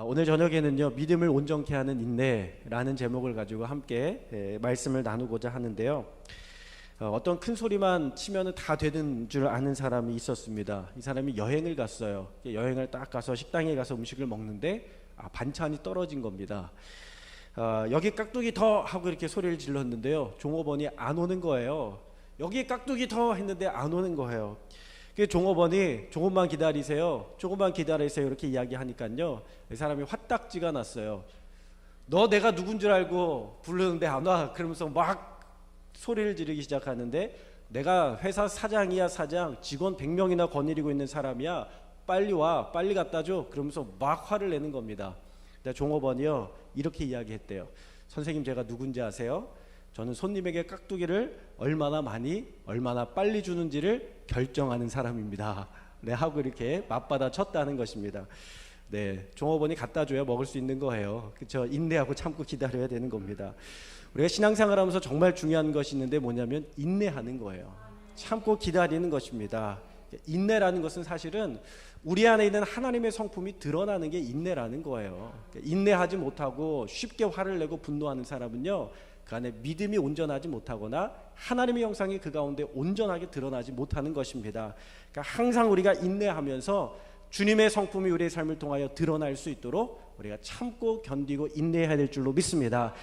오늘 저녁에는요, 믿음을 온전케 하는 인내라는 제목을 가지고 함께 말씀을 나누고자 하는데요. 어떤 큰 소리만 치면은 다 되는 줄 아는 사람이 있었습니다. 이 사람이 여행을 갔어요. 여행을 딱 가서 식당에 가서 음식을 먹는데 반찬이 떨어진 겁니다. 여기 깍두기 더 하고 이렇게 소리를 질렀는데요, 종업원이 안 오는 거예요. 여기 깍두기 더 했는데 안 오는 거예요. 종업원이 조금만 기다리세요, 조금만 기다리세요 이렇게 이야기하니까요, 이 사람이 화딱지가 났어요. 너 내가 누군 줄 알고 부르는데 안 와? 그러면서 막 소리를 지르기 시작하는데, 내가 회사 사장이야, 사장. 직원 100명이나 거느리고 있는 사람이야. 빨리 와, 빨리 갖다 줘. 그러면서 막 화를 내는 겁니다. 종업원이요, 이렇게 이야기했대요. 선생님, 제가 누군지 아세요? 저는 손님에게 깍두기를 얼마나 많이, 얼마나 빨리 주는지를 결정하는 사람입니다. 네, 하고 이렇게 맞받아 쳤다는 것입니다. 네, 종업원이 갖다 줘야 먹을 수 있는 거예요. 그렇죠? 인내하고 참고 기다려야 되는 겁니다. 우리가 신앙생활하면서 정말 중요한 것이 있는데 뭐냐면 인내하는 거예요. 참고 기다리는 것입니다. 인내라는 것은 사실은 우리 안에 있는 하나님의 성품이 드러나는 게 인내라는 거예요. 인내하지 못하고 쉽게 화를 내고 분노하는 사람은요, 그 안에 믿음이 온전하지 못하거나 하나님의 형상이 그 가운데 온전하게 드러나지 못하는 것입니다. 그러니까 항상 우리가 인내하면서 주님의 성품이 우리의 삶을 통하여 드러날 수 있도록 우리가 참고 견디고 인내해야 될 줄로 믿습니다.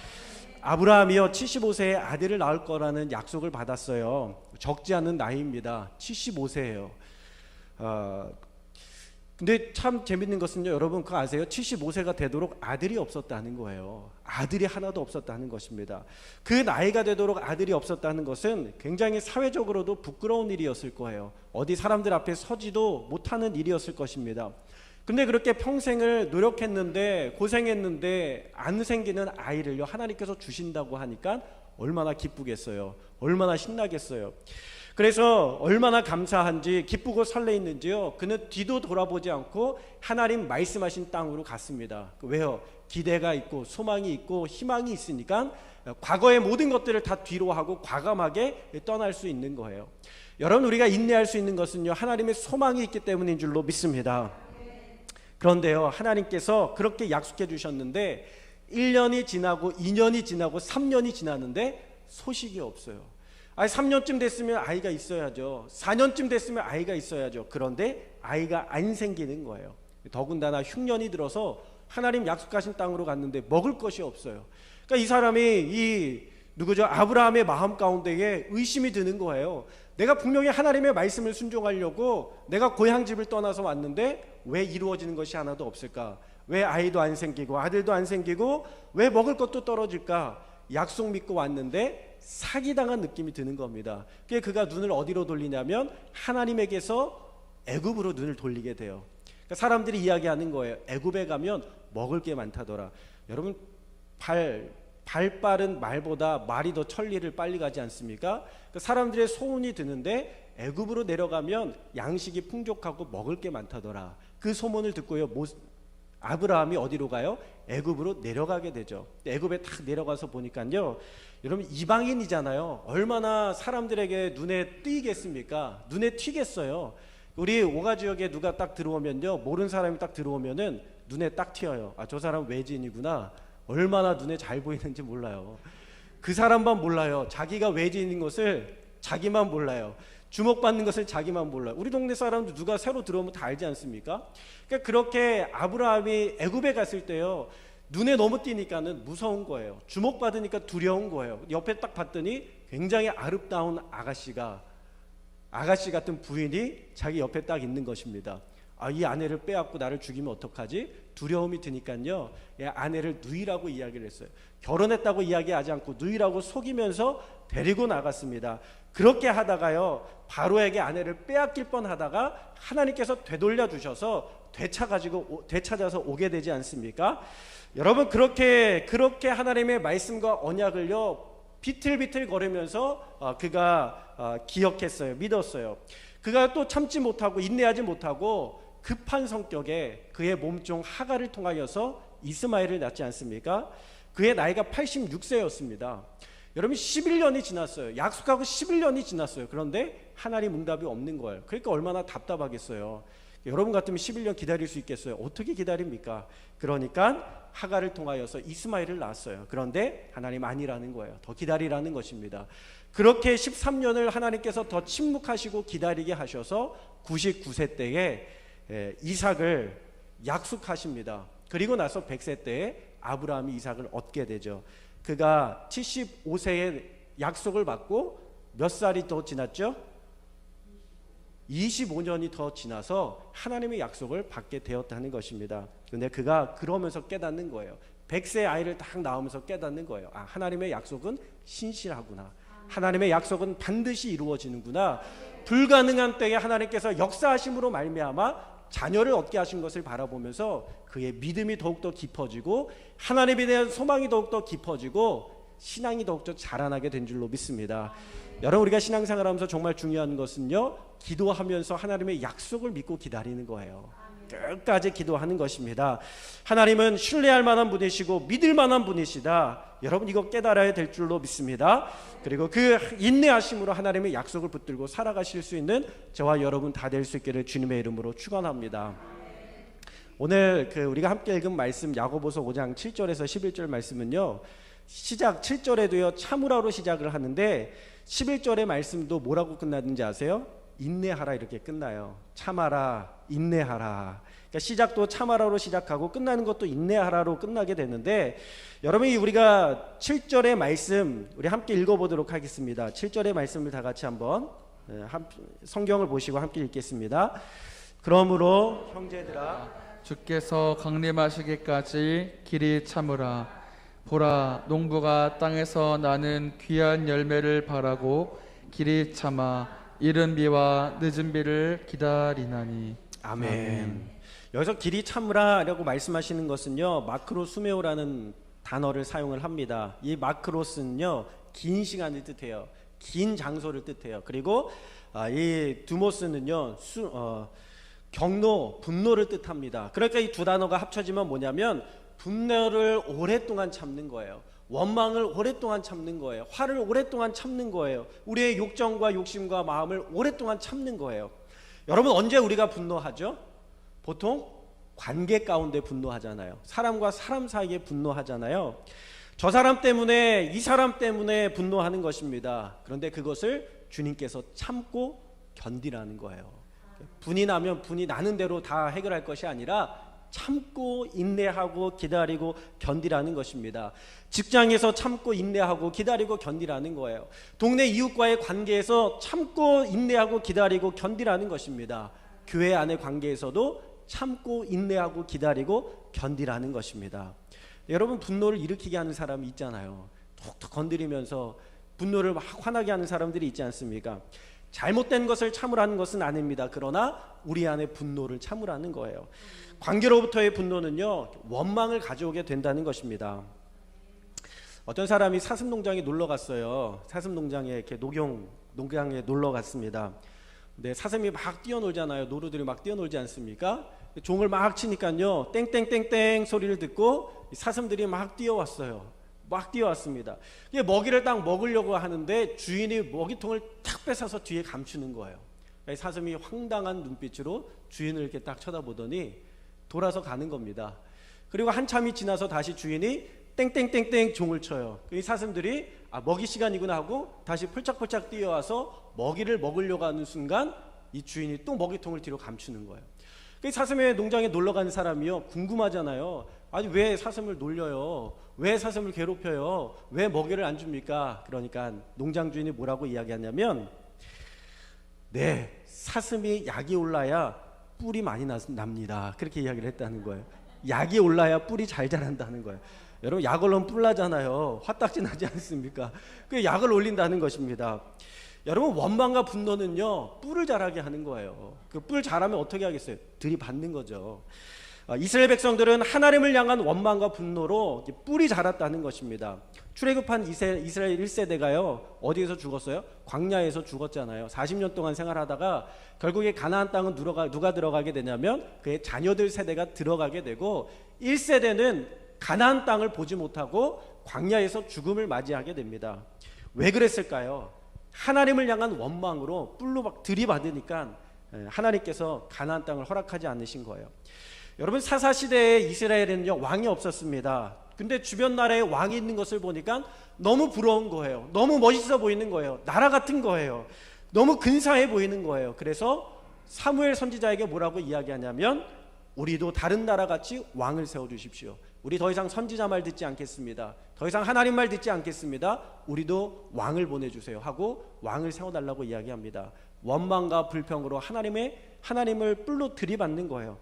아브라함이요, 75세에 아들을 낳을 거라는 약속을 받았어요. 적지 않은 나이입니다. 75세예요. 근데 참 재밌는 것은요, 여러분 그거 아세요? 75세가 되도록 아들이 없었다는 거예요. 아들이 하나도 없었다는 것입니다. 그 나이가 되도록 아들이 없었다는 것은 굉장히 사회적으로도 부끄러운 일이었을 거예요. 어디 사람들 앞에 서지도 못하는 일이었을 것입니다. 근데 그렇게 평생을 노력했는데, 고생했는데 안 생기는 아이를요, 하나님께서 주신다고 하니까 얼마나 기쁘겠어요. 얼마나 신나겠어요. 그래서 얼마나 감사한지, 기쁘고 설레있는지요, 그는 뒤도 돌아보지 않고 하나님 말씀하신 땅으로 갔습니다. 왜요? 기대가 있고 소망이 있고 희망이 있으니까 과거의 모든 것들을 다 뒤로 하고 과감하게 떠날 수 있는 거예요. 여러분, 우리가 인내할 수 있는 것은요, 하나님의 소망이 있기 때문인 줄로 믿습니다. 그런데요, 하나님께서 그렇게 약속해 주셨는데 1년이 지나고 2년이 지나고 3년이 지났는데 소식이 없어요. 3년쯤 됐으면 아이가 있어야죠. 4년쯤 됐으면 아이가 있어야죠. 그런데 아이가 안 생기는 거예요. 더군다나 흉년이 들어서 하나님 약속하신 땅으로 갔는데 먹을 것이 없어요. 그러니까 이 사람이 아브라함의 마음 가운데에 의심이 드는 거예요. 내가 분명히 하나님의 말씀을 순종하려고 내가 고향집을 떠나서 왔는데 왜 이루어지는 것이 하나도 없을까? 왜 아이도 안 생기고 아들도 안 생기고 왜 먹을 것도 떨어질까? 약속 믿고 왔는데 사기당한 느낌이 드는 겁니다. 그가 눈을 어디로 돌리냐면 하나님에게서 애굽으로 눈을 돌리게 돼요. 그러니까 사람들이 이야기하는 거예요. 애굽에 가면 먹을 게 많다더라. 여러분, 발 빠른 말보다 말이 더 천리를 빨리 가지 않습니까? 그러니까 사람들의 소문이 드는데 애굽으로 내려가면 양식이 풍족하고 먹을 게 많다더라. 그 소문을 듣고요, 아브라함이 어디로 가요? 애굽으로 내려가게 되죠. 애굽에 딱 내려가서 보니까요, 여러분 이방인이잖아요. 얼마나 사람들에게 눈에 띄겠습니까? 눈에 튀겠어요. 우리 오가 지역에 누가 딱 들어오면요, 모르는 사람이 딱 들어오면은 눈에 딱 튀어요. 저 사람 외지인이구나. 얼마나 눈에 잘 보이는지 몰라요. 그 사람만 몰라요. 자기가 외지인인 것을 자기만 몰라요. 주목받는 것을 자기만 몰라요. 우리 동네 사람도 누가 새로 들어오면 다 알지 않습니까? 그러니까 그렇게 아브라함이 애굽에 갔을 때요, 눈에 너무 띄니까는 무서운 거예요. 주목받으니까 두려운 거예요. 옆에 딱 봤더니 굉장히 아름다운 아가씨 같은 부인이 자기 옆에 딱 있는 것입니다. 이 아내를 빼앗고 나를 죽이면 어떡하지? 두려움이 드니까요, 아내를 누이라고 이야기를 했어요. 결혼했다고 이야기하지 않고 누이라고 속이면서 데리고 나갔습니다. 그렇게 하다가요, 바로에게 아내를 빼앗길 뻔하다가 하나님께서 되돌려 주셔서 되찾아서 오게 되지 않습니까? 여러분, 그렇게 하나님의 말씀과 언약을요, 비틀비틀 거리면서 그가 기억했어요. 믿었어요. 그가 또 참지 못하고 인내하지 못하고 급한 성격에 그의 몸종 하갈을 통하여서 이스마엘을 낳지 않습니까? 그의 나이가 86세였습니다. 여러분, 11년이 지났어요. 약속하고 11년이 지났어요. 그런데 하나님 응답이 없는 거예요. 그러니까 얼마나 답답하겠어요. 여러분 같으면 11년 기다릴 수 있겠어요? 어떻게 기다립니까? 그러니까 하갈을 통하여서 이스마엘을 낳았어요. 그런데 하나님 아니라는 거예요. 더 기다리라는 것입니다. 그렇게 13년을 하나님께서 더 침묵하시고 기다리게 하셔서 99세 때에 이삭을 약속하십니다. 그리고 나서 100세 때에 아브라함이 이삭을 얻게 되죠. 그가 75세에 약속을 받고 몇 살이 더 지났죠? 25년이 더 지나서 하나님의 약속을 받게 되었다는 것입니다. 그런데 그가 그러면서 깨닫는 거예요. 100세 아이를 딱 낳으면서 깨닫는 거예요. 아, 하나님의 약속은 신실하구나. 하나님의 약속은 반드시 이루어지는구나. 불가능한 때에 하나님께서 역사하심으로 말미암아 자녀를 얻게 하신 것을 바라보면서 그의 믿음이 더욱더 깊어지고 하나님에 대한 소망이 더욱더 깊어지고 신앙이 더욱더 자라나게 된 줄로 믿습니다. 여러분, 우리가 신앙생활하면서 정말 중요한 것은요, 기도하면서 하나님의 약속을 믿고 기다리는 거예요. 끝까지 기도하는 것입니다. 하나님은 신뢰할 만한 분이시고 믿을 만한 분이시다. 여러분, 이거 깨달아야 될 줄로 믿습니다. 그리고 그 인내하심으로 하나님의 약속을 붙들고 살아가실 수 있는 저와 여러분 다 될 수 있기를 주님의 이름으로 축원합니다. 오늘 우리가 함께 읽은 말씀 야고보서 5장 7절에서 11절 말씀은요, 시작 7절에도요 참으라로 시작을 하는데 11절의 말씀도 뭐라고 끝나는지 아세요? 인내하라 이렇게 끝나요. 참아라, 인내하라. 그러니까 시작도 참아라로 시작하고 끝나는 것도 인내하라로 끝나게 되는데, 여러분이 우리가 7절의 말씀 우리 함께 읽어보도록 하겠습니다. 7절의 말씀을 다 같이 한번 성경을 보시고 함께 읽겠습니다. 그러므로 형제들아, 주께서 강림하시기까지 길이 참으라. 보라, 농부가 땅에서 나는 귀한 열매를 바라고 길이 참아 이른 비와 늦은 비를 기다리나니. 아멘. 여기서 길이 참으라라고 말씀하시는 것은요, 마크로수메오라는 단어를 사용을 합니다. 이 마크로스는요, 긴 시간을 뜻해요. 긴 장소를 뜻해요. 그리고 이 두모스는요, 경로, 분노를 뜻합니다. 그러니까 이 두 단어가 합쳐지면 뭐냐면 분노를 오랫동안 참는 거예요. 원망을 오랫동안 참는 거예요. 화를 오랫동안 참는 거예요. 우리의 욕정과 욕심과 마음을 오랫동안 참는 거예요. 여러분, 언제 우리가 분노하죠? 보통 관계 가운데 분노하잖아요. 사람과 사람 사이에 분노하잖아요. 저 사람 때문에, 이 사람 때문에 분노하는 것입니다. 그런데 그것을 주님께서 참고 견디라는 거예요. 분이 나면 분이 나는 대로 다 해결할 것이 아니라 참고 인내하고 기다리고 견디라는 것입니다. 직장에서 참고 인내하고 기다리고 견디라는 거예요. 동네 이웃과의 관계에서 참고 인내하고 기다리고 견디라는 것입니다. 교회 안의 관계에서도 참고 인내하고 기다리고 견디라는 것입니다. 여러분, 분노를 일으키게 하는 사람이 있잖아요. 툭툭 건드리면서 분노를 막 화나게 하는 사람들이 있지 않습니까? 잘못된 것을 참으라는 것은 아닙니다. 그러나 우리 안에 분노를 참으라는 거예요. 관계로부터의 분노는요, 원망을 가져오게 된다는 것입니다. 어떤 사람이 사슴농장에 놀러 갔어요. 사슴농장에 이렇게 농장에 놀러 갔습니다. 근데 사슴이 막 뛰어놀잖아요. 노루들이 막 뛰어놀지 않습니까? 종을 막 치니까요, 땡땡땡땡 소리를 듣고 사슴들이 막 뛰어왔어요. 막 뛰어왔습니다. 먹이를 딱 먹으려고 하는데 주인이 먹이통을 탁 뺏어서 뒤에 감추는 거예요. 사슴이 황당한 눈빛으로 주인을 이렇게 딱 쳐다보더니 돌아서 가는 겁니다. 그리고 한참이 지나서 다시 주인이 땡땡땡땡 종을 쳐요. 이 사슴들이 먹이 시간이구나 하고 다시 펄짝펄짝 뛰어와서 먹이를 먹으려고 하는 순간 이 주인이 또 먹이통을 뒤로 감추는 거예요. 사슴의 농장에 놀러 가는 사람이요, 궁금하잖아요. 아니, 왜 사슴을 놀려요? 왜 사슴을 괴롭혀요? 왜 먹이를 안 줍니까? 그러니까 농장 주인이 뭐라고 이야기하냐면, 네, 사슴이 약이 올라야 뿔이 많이 납니다. 그렇게 이야기를 했다는 거예요. 약이 올라야 뿔이 잘 자란다는 거예요. 여러분, 약 올리면 뿔 나잖아요. 화딱지 나지 않습니까? 그 약을 올린다는 것입니다. 여러분, 원망과 분노는요, 뿔을 자라게 하는 거예요. 그 뿔 자라면 어떻게 하겠어요? 들이받는 거죠. 이스라엘 백성들은 하나님을 향한 원망과 분노로 뿔이 자랐다는 것입니다. 출애굽한 이스라엘 1세대가요 어디에서 죽었어요? 광야에서 죽었잖아요. 40년 동안 생활하다가 결국에 가나안 땅은 누가 들어가게 되냐면 그의 자녀들 세대가 들어가게 되고, 1세대는 가나안 땅을 보지 못하고 광야에서 죽음을 맞이하게 됩니다. 왜 그랬을까요? 하나님을 향한 원망으로 뿔로 막 들이받으니까 하나님께서 가나안 땅을 허락하지 않으신 거예요. 여러분, 사사시대에 이스라엘에는요 왕이 없었습니다. 근데 주변 나라에 왕이 있는 것을 보니까 너무 부러운 거예요. 너무 멋있어 보이는 거예요. 나라 같은 거예요. 너무 근사해 보이는 거예요. 그래서 사무엘 선지자에게 뭐라고 이야기하냐면, 우리도 다른 나라 같이 왕을 세워주십시오. 우리 더 이상 선지자 말 듣지 않겠습니다. 더 이상 하나님 말 듣지 않겠습니다. 우리도 왕을 보내주세요 하고 왕을 세워달라고 이야기합니다. 원망과 불평으로 하나님을 뿔로 들이받는 거예요.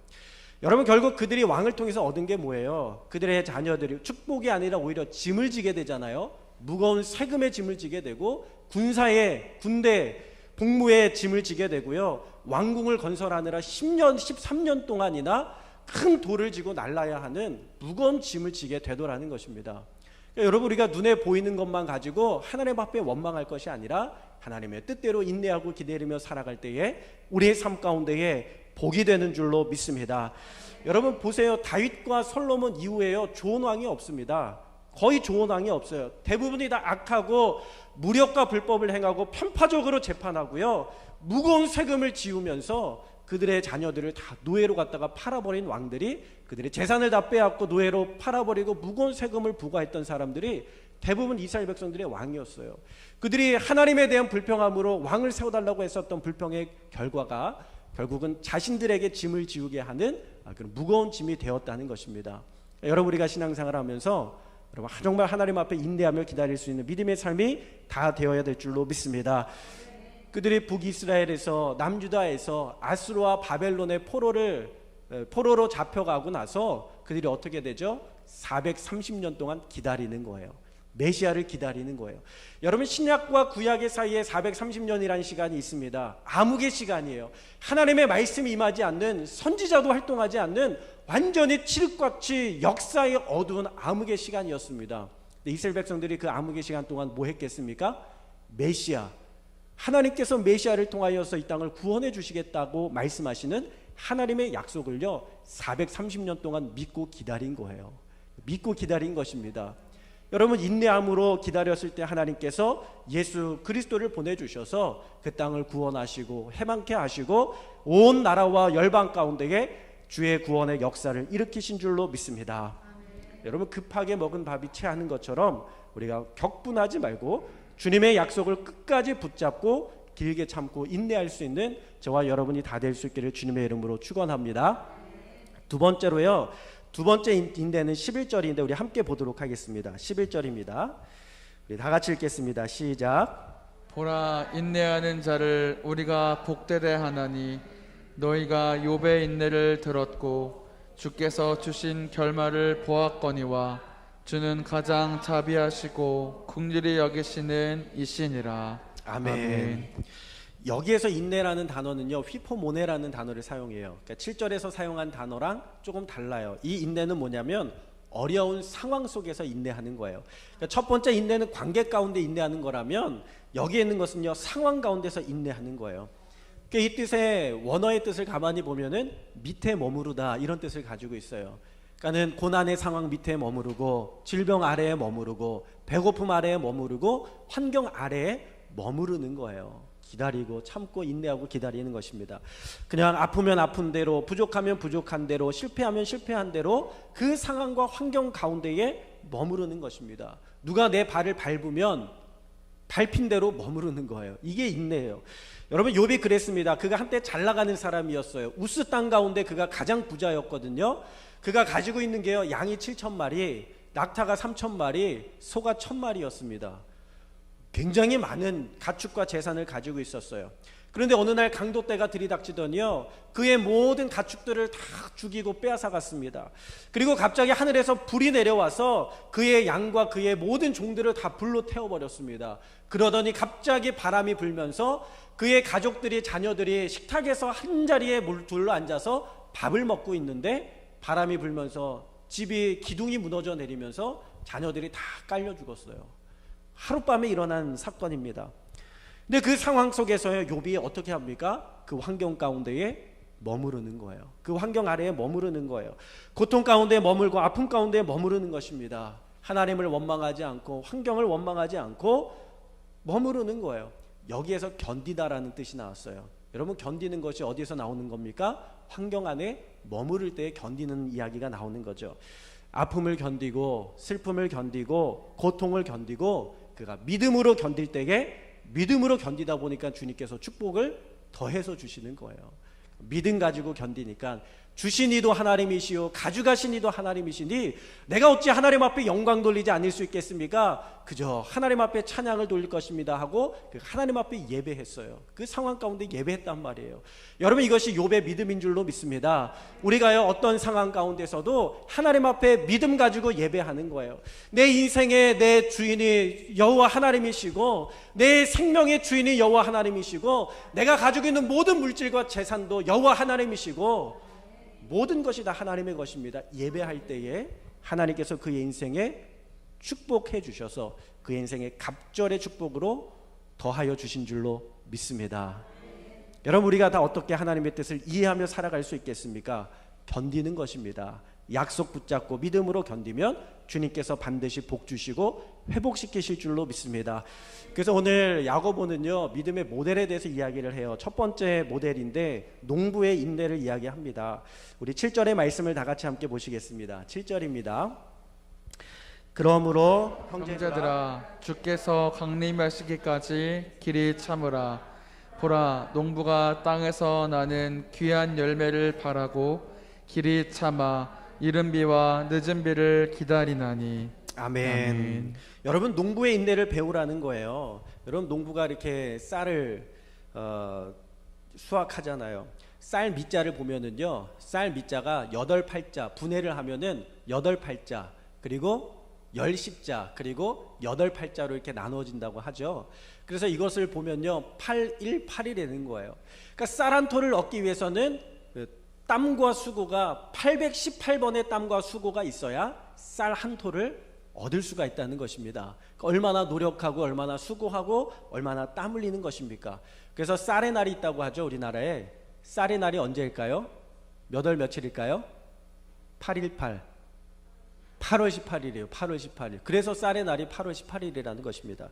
여러분, 결국 그들이 왕을 통해서 얻은 게 뭐예요? 그들의 자녀들이 축복이 아니라 오히려 짐을 지게 되잖아요. 무거운 세금의 짐을 지게 되고 군대 복무의 짐을 지게 되고요. 왕궁을 건설하느라 10년 13년 동안이나 큰 돌을 지고 날라야 하는 무거운 짐을 지게 되더라는 것입니다. 그러니까 여러분, 우리가 눈에 보이는 것만 가지고 하나님 앞에 원망할 것이 아니라 하나님의 뜻대로 인내하고 기다리며 살아갈 때에 우리의 삶 가운데에 복이 되는 줄로 믿습니다. 여러분 보세요. 다윗과 솔로몬 이후에요 좋은 왕이 없습니다. 거의 좋은 왕이 없어요. 대부분이 다 악하고 무력과 불법을 행하고 편파적으로 재판하고요, 무거운 세금을 지우면서 그들의 자녀들을 다 노예로 갖다가 팔아버린 왕들이, 그들의 재산을 다 빼앗고 노예로 팔아버리고 무거운 세금을 부과했던 사람들이 대부분 이스라엘 백성들의 왕이었어요. 그들이 하나님에 대한 불평함으로 왕을 세워달라고 했었던 불평의 결과가 결국은 자신들에게 짐을 지우게 하는 그런 무거운 짐이 되었다는 것입니다. 여러분, 우리가 신앙생활을 하면서 여러분 정말 하나님 앞에 인내하며 기다릴 수 있는 믿음의 삶이 다 되어야 될 줄로 믿습니다. 그들이 북이스라엘에서 남유다에서 아수르와 바벨론의 포로로 잡혀가고 나서 그들이 어떻게 되죠? 430년 동안 기다리는 거예요. 메시아를 기다리는 거예요. 여러분, 신약과 구약의 사이에 430년이라는 시간이 있습니다. 암흑의 시간이에요. 하나님의 말씀이 임하지 않는, 선지자도 활동하지 않는 완전히 칠흑같이 역사의 어두운 암흑의 시간이었습니다. 근데 이스라엘 백성들이 그 암흑의 시간 동안 뭐 했겠습니까? 메시아, 하나님께서 메시아를 통하여서 이 땅을 구원해 주시겠다고 말씀하시는 하나님의 약속을요 430년 동안 믿고 기다린 거예요. 믿고 기다린 것입니다. 여러분, 인내함으로 기다렸을 때 하나님께서 예수 그리스도를 보내주셔서 그 땅을 구원하시고 해방케 하시고 온 나라와 열방 가운데에 주의 구원의 역사를 일으키신 줄로 믿습니다. 여러분, 급하게 먹은 밥이 체하는 것처럼 우리가 격분하지 말고 주님의 약속을 끝까지 붙잡고 길게 참고 인내할 수 있는 저와 여러분이 다 될 수 있기를 주님의 이름으로 축원합니다. 두 번째로요, 두 번째 인내는 11절인데 우리 함께 보도록 하겠습니다. 11절입니다. 우리 다 같이 읽겠습니다. 시작. 보라, 인내하는 자를 우리가 복되게 하나니 너희가 욥의 인내를 들었고 주께서 주신 결말을 보았거니와 주는 가장 자비하시고 긍휼히 여기시는 이시니라. 아멘. 여기에서 인내라는 단어는요 휘포모네라는 단어를 사용해요. 그러니까 7절에서 사용한 단어랑 조금 달라요. 이 인내는 뭐냐면 어려운 상황 속에서 인내하는 거예요. 그러니까 첫 번째 인내는 관계 가운데 인내하는 거라면 여기에 있는 것은요 상황 가운데서 인내하는 거예요. 그러니까 이 뜻의 원어의 뜻을 가만히 보면은 밑에 머무르다 이런 뜻을 가지고 있어요. 그러니까는 고난의 상황 밑에 머무르고 질병 아래에 머무르고 배고픔 아래에 머무르고 환경 아래에 머무르는 거예요. 기다리고 참고 인내하고 기다리는 것입니다. 그냥 아프면 아픈 대로, 부족하면 부족한 대로, 실패하면 실패한 대로 그 상황과 환경 가운데에 머무르는 것입니다. 누가 내 발을 밟으면 밟힌 대로 머무르는 거예요. 이게 인내예요. 여러분, 욥이 그랬습니다. 그가 한때 잘 나가는 사람이었어요. 우스 땅 가운데 그가 가장 부자였거든요. 그가 가지고 있는 게요 양이 7,000마리, 낙타가 3,000마리, 소가 1,000마리였습니다. 굉장히 많은 가축과 재산을 가지고 있었어요. 그런데 어느 날 강도떼가 들이닥치더니요 그의 모든 가축들을 다 죽이고 빼앗아갔습니다. 그리고 갑자기 하늘에서 불이 내려와서 그의 양과 그의 모든 종들을 다 불로 태워버렸습니다. 그러더니 갑자기 바람이 불면서 그의 가족들이, 자녀들이 식탁에서 한자리에 둘러앉아서 밥을 먹고 있는데 바람이 불면서 집이 기둥이 무너져 내리면서 자녀들이 다 깔려 죽었어요. 하룻밤에 일어난 사건입니다. 근데 그 상황 속에서요 욥이 어떻게 합니까? 그 환경 가운데에 머무르는 거예요. 그 환경 아래에 머무르는 거예요. 고통 가운데 머물고 아픔 가운데 머무르는 것입니다. 하나님을 원망하지 않고 환경을 원망하지 않고 머무르는 거예요. 여기에서 견디다라는 뜻이 나왔어요. 여러분, 견디는 것이 어디서 나오는 겁니까? 환경 안에 머무를 때 견디는 이야기가 나오는 거죠. 아픔을 견디고 슬픔을 견디고 고통을 견디고 그가 믿음으로 견딜 때에 믿음으로 견디다 보니까 주님께서 축복을 더해서 주시는 거예요. 믿음 가지고 견디니까 주신 이도 하나님이시오 가져가신 이도 하나님이시니 내가 어찌 하나님 앞에 영광 돌리지 않을 수 있겠습니까? 그저 하나님 앞에 찬양을 돌릴 것입니다 하고 그 하나님 앞에 예배했어요. 그 상황 가운데 예배했단 말이에요. 여러분, 이것이 욥의 믿음인 줄로 믿습니다. 우리가요, 어떤 상황 가운데서도 하나님 앞에 믿음 가지고 예배하는 거예요. 내 인생의 내 주인이 여호와 하나님이시고 내 생명의 주인이 여호와 하나님이시고 내가 가지고 있는 모든 물질과 재산도 여호와 하나님이시고 모든 것이 다 하나님의 것입니다. 예배할 때에 하나님께서 그의 인생에 축복해 주셔서 그의 인생의 갑절의 축복으로 더하여 주신 줄로 믿습니다. 여러분, 우리가 다 어떻게 하나님의 뜻을 이해하며 살아갈 수 있겠습니까? 견디는 것입니다. 약속 붙잡고 믿음으로 견디면 주님께서 반드시 복 주시고 회복시키실 줄로 믿습니다. 그래서 오늘 야고보는요, 믿음의 모델에 대해서 이야기를 해요. 첫 번째 모델인데 농부의 인내를 이야기합니다. 우리 7절의 말씀을 다 같이 함께 보시겠습니다. 7절입니다. 그러므로 형제들아 주께서 강림하시기까지 길이 참으라. 보라, 농부가 땅에서 나는 귀한 열매를 바라고 길이 참아 이른 비와 늦은 비를 기다리나니. 아멘. 여러분, 농부의 인내를 배우라는 거예요. 여러분, 농부가 이렇게 쌀을 수확하잖아요. 쌀 밑자를 보면은요, 쌀 밑자가 8팔자 분해를 하면은 8팔자 그리고 10자 그리고 8팔자로 이렇게 나누어진다고 하죠. 그래서 이것을 보면요, 8, 1, 8이 되는 거예요. 그러니까 쌀 한 톨을 얻기 위해서는 땀과 수고가 818번의 땀과 수고가 있어야 쌀 한 톨을 얻을 수가 있다는 것입니다. 얼마나 노력하고 얼마나 수고하고 얼마나 땀 흘리는 것입니까? 그래서 쌀의 날이 있다고 하죠. 우리나라에 쌀의 날이 언제일까요? 몇 월 며칠일까요? 8.18 8월 18일이에요. 8월 18일. 그래서 쌀의 날이 8월 18일이라는 것입니다.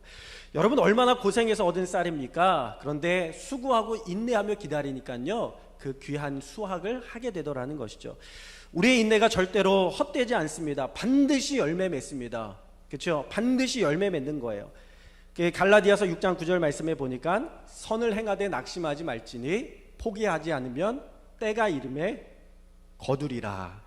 여러분, 얼마나 고생해서 얻은 쌀입니까? 그런데 수고하고 인내하며 기다리니까요, 그 귀한 수확을 하게 되더라는 것이죠. 우리의 인내가 절대로 헛되지 않습니다. 반드시 열매 맺습니다. 그렇죠? 반드시 열매 맺는 거예요. 갈라디아서 6장 9절 말씀에 보니까 선을 행하되 낙심하지 말지니 포기하지 않으면 때가 이름에 거두리라.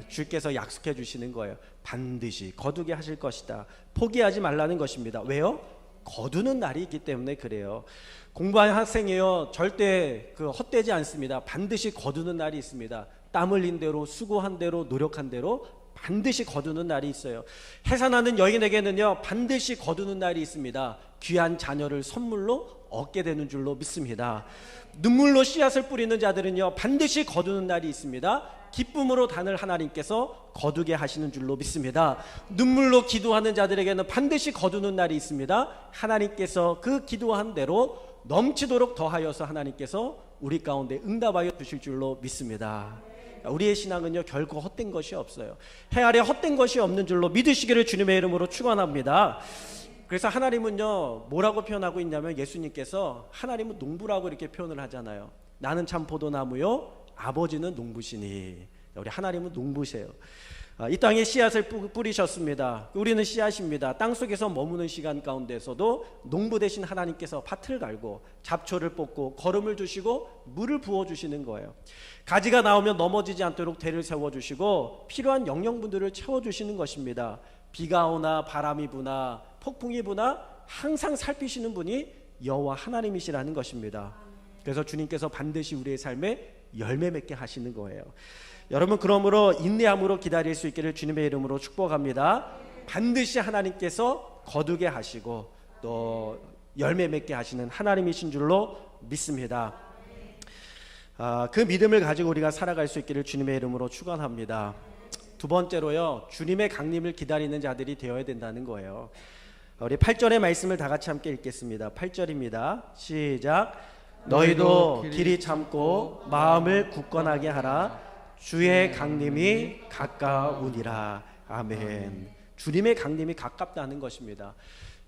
주께서 약속해 주시는 거예요. 반드시 거두게 하실 것이다. 포기하지 말라는 것입니다. 왜요? 거두는 날이 있기 때문에 그래요. 공부하는 학생이요, 절대 헛되지 않습니다. 반드시 거두는 날이 있습니다. 땀 흘린 대로 수고한 대로 노력한 대로 반드시 거두는 날이 있어요. 해산하는 여인에게는요, 반드시 거두는 날이 있습니다. 귀한 자녀를 선물로 얻게 되는 줄로 믿습니다. 눈물로 씨앗을 뿌리는 자들은요, 반드시 거두는 날이 있습니다. 기쁨으로 단을 하나님께서 거두게 하시는 줄로 믿습니다. 눈물로 기도하는 자들에게는 반드시 거두는 날이 있습니다. 하나님께서 그 기도한 대로 넘치도록 더하여서 하나님께서 우리 가운데 응답하여 주실 줄로 믿습니다. 우리의 신앙은요, 결코 헛된 것이 없어요. 해 아래 헛된 것이 없는 줄로 믿으시기를 주님의 이름으로 축원합니다. 그래서 하나님은요, 뭐라고 표현하고 있냐면, 예수님께서 하나님은 농부라고 이렇게 표현을 하잖아요. 나는 참 포도나무요, 아버지는 농부시니. 우리 하나님은 농부세요. 이 땅에 씨앗을 뿌리셨습니다. 우리는 씨앗입니다. 땅속에서 머무는 시간 가운데서도 농부 되신 하나님께서 밭을 갈고 잡초를 뽑고 거름을 주시고 물을 부어주시는 거예요. 가지가 나오면 넘어지지 않도록 대를 세워주시고 필요한 영양분들을 채워주시는 것입니다. 비가 오나 바람이 부나 폭풍이 부나 항상 살피시는 분이 여호와 하나님이시라는 것입니다. 그래서 주님께서 반드시 우리의 삶에 열매 맺게 하시는 거예요. 여러분, 그러므로 인내함으로 기다릴 수 있기를 주님의 이름으로 축복합니다. 반드시 하나님께서 거두게 하시고 또 열매 맺게 하시는 하나님이신 줄로 믿습니다. 그 믿음을 가지고 우리가 살아갈 수 있기를 주님의 이름으로 축원합니다. 두 번째로요, 주님의 강림을 기다리는 자들이 되어야 된다는 거예요. 우리 8절의 말씀을 다 같이 함께 읽겠습니다. 8절입니다. 시작. 너희도 길이 참고 마음을 굳건하게 하라. 주의 강림이 가까우니라. 아멘. 주님의 강림이 가깝다는 것입니다.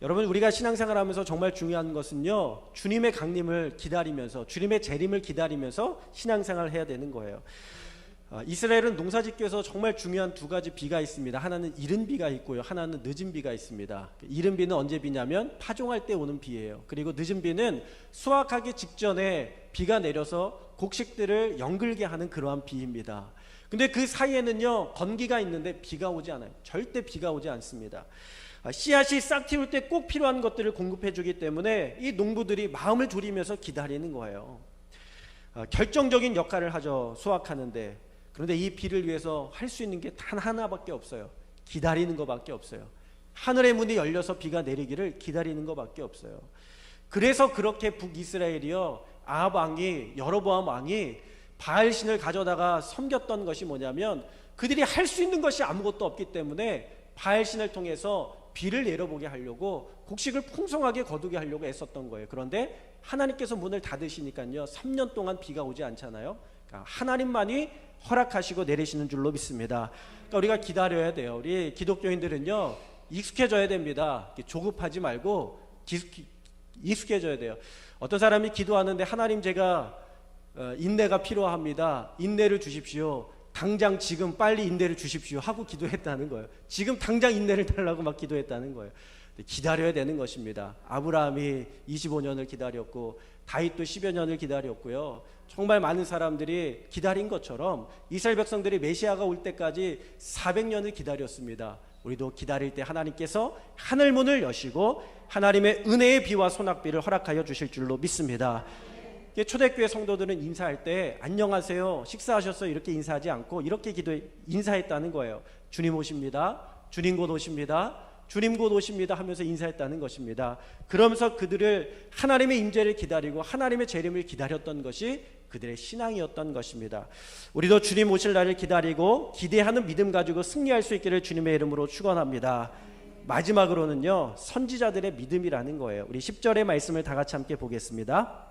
여러분, 우리가 신앙생활하면서 정말 중요한 것은요, 주님의 강림을 기다리면서, 주님의 재림을 기다리면서 신앙생활을 해야 되는 거예요. 이스라엘은 농사짓기에서 정말 중요한 두 가지 비가 있습니다. 하나는 이른 비가 있고요, 하나는 늦은 비가 있습니다. 이른 비는 언제 비냐면 파종할 때 오는 비예요. 그리고 늦은 비는 수확하기 직전에 비가 내려서 곡식들을 연글게 하는 그러한 비입니다. 근데 그 사이에는요, 건기가 있는데 비가 오지 않아요. 절대 비가 오지 않습니다. 씨앗이 싹 틔울 때 꼭 필요한 것들을 공급해 주기 때문에 이 농부들이 마음을 졸이면서 기다리는 거예요. 결정적인 역할을 하죠, 수확하는데. 그런데 이 비를 위해서 할 수 있는 게 단 하나밖에 없어요. 기다리는 것밖에 없어요. 하늘의 문이 열려서 비가 내리기를 기다리는 것밖에 없어요. 그래서 그렇게 북이스라엘이요, 아합 왕이, 여로보암 왕이 바알신을 가져다가 섬겼던 것이 뭐냐면, 그들이 할 수 있는 것이 아무것도 없기 때문에 바알신을 통해서 비를 내려보게 하려고, 곡식을 풍성하게 거두게 하려고 애썼던 거예요. 그런데 하나님께서 문을 닫으시니까요, 3년 동안 비가 오지 않잖아요. 그러니까 하나님만이 허락하시고 내리시는 줄로 믿습니다. 그러니까 우리가 기다려야 돼요. 우리 기독교인들은요, 익숙해져야 됩니다. 조급하지 말고 익숙해져야 돼요. 어떤 사람이 기도하는데, 하나님, 제가 인내가 필요합니다. 인내를 주십시오. 당장 지금 빨리 인내를 주십시오 하고 기도했다는 거예요. 지금 당장 인내를 달라고 막 기도했다는 거예요. 기다려야 되는 것입니다. 아브라함이 25년을 기다렸고, 다윗도 10여 년을 기다렸고요. 정말 많은 사람들이 기다린 것처럼 이스라엘 백성들이 메시아가 올 때까지 400년을 기다렸습니다. 우리도 기다릴 때 하나님께서 하늘 문을 여시고 하나님의 은혜의 비와 소낙비를 허락하여 주실 줄로 믿습니다. 초대교회 성도들은 인사할 때 안녕하세요, 식사하셨어요, 이렇게 인사하지 않고 이렇게 인사했다는 거예요. 주님 오십니다, 주님 곧 오십니다, 주님 곧 오십니다 하면서 인사했다는 것입니다. 그러면서 그들을 하나님의 임재를 기다리고 하나님의 재림을 기다렸던 것이 그들의 신앙이었던 것입니다. 우리도 주님 오실 날을 기다리고 기대하는 믿음 가지고 승리할 수 있기를 주님의 이름으로 축원합니다. 마지막으로는요, 선지자들의 믿음이라는 거예요. 우리 10절의 말씀을 다 같이 함께 보겠습니다.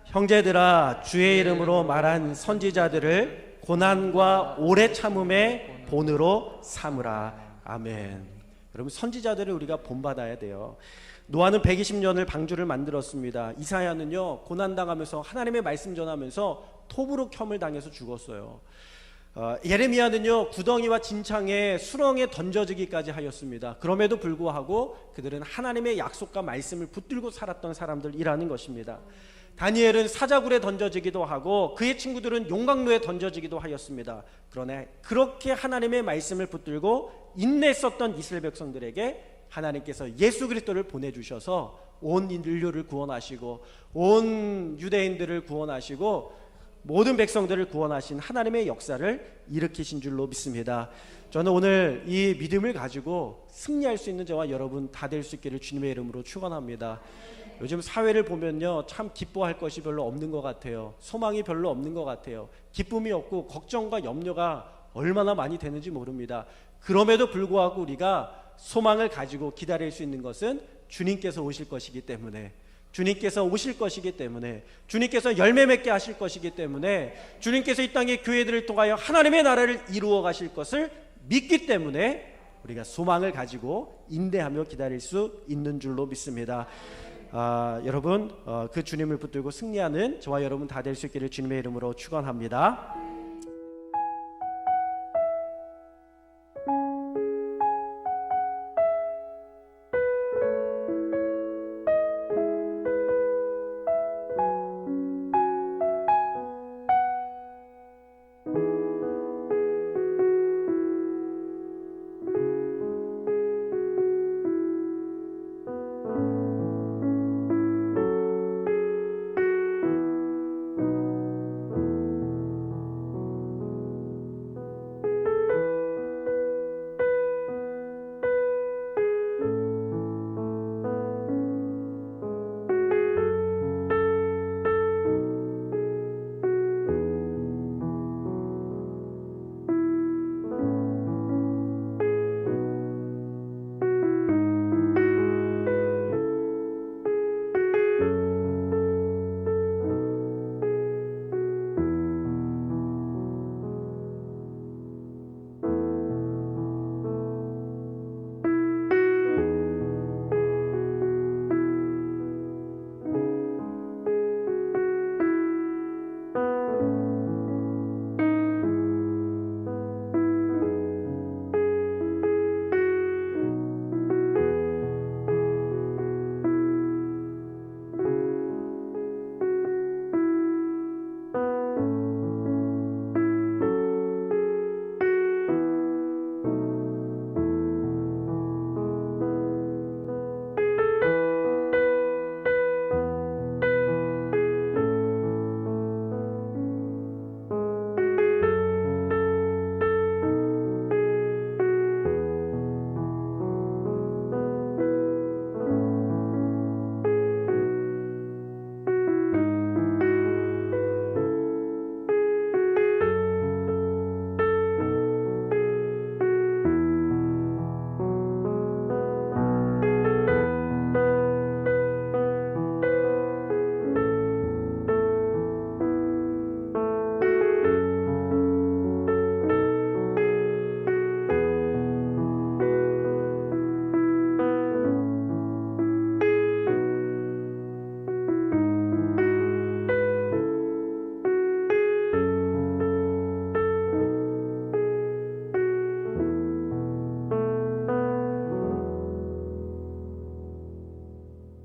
형제들아, 주의 이름으로 말한 선지자들을 고난과 오래 참음의 본으로 삼으라. 아멘. 여러분, 선지자들을 우리가 본받아야 돼요. 노아는 120년을 방주를 만들었습니다. 이사야는요, 고난당하면서 하나님의 말씀 전하면서 토부룩혐을 당해서 죽었어요. 예레미야는요, 구덩이와 진창에 수렁에 던져지기까지 하였습니다. 그럼에도 불구하고 그들은 하나님의 약속과 말씀을 붙들고 살았던 사람들이라는 것입니다. 다니엘은 사자굴에 던져지기도 하고 그의 친구들은 용광로에 던져지기도 하였습니다. 그러나 그렇게 하나님의 말씀을 붙들고 인내했었던 이스라엘 백성들에게 하나님께서 예수 그리스도를 보내주셔서 온 인류를 구원하시고 온 유대인들을 구원하시고 모든 백성들을 구원하신 하나님의 역사를 일으키신 줄로 믿습니다. 저는 오늘 이 믿음을 가지고 승리할 수 있는 저와 여러분 다 될 수 있기를 주님의 이름으로 축원합니다. 요즘 사회를 보면요, 참 기뻐할 것이 별로 없는 것 같아요. 소망이 별로 없는 것 같아요. 기쁨이 없고 걱정과 염려가 얼마나 많이 되는지 모릅니다. 그럼에도 불구하고 우리가 소망을 가지고 기다릴 수 있는 것은 주님께서 오실 것이기 때문에, 주님께서 오실 것이기 때문에, 주님께서 열매 맺게 하실 것이기 때문에, 주님께서 이 땅의 교회들을 통하여 하나님의 나라를 이루어 가실 것을 믿기 때문에 우리가 소망을 가지고 인내하며 기다릴 수 있는 줄로 믿습니다. 여러분, 그 주님을 붙들고 승리하는 저와 여러분 다 될 수 있기를 주님의 이름으로 축원합니다.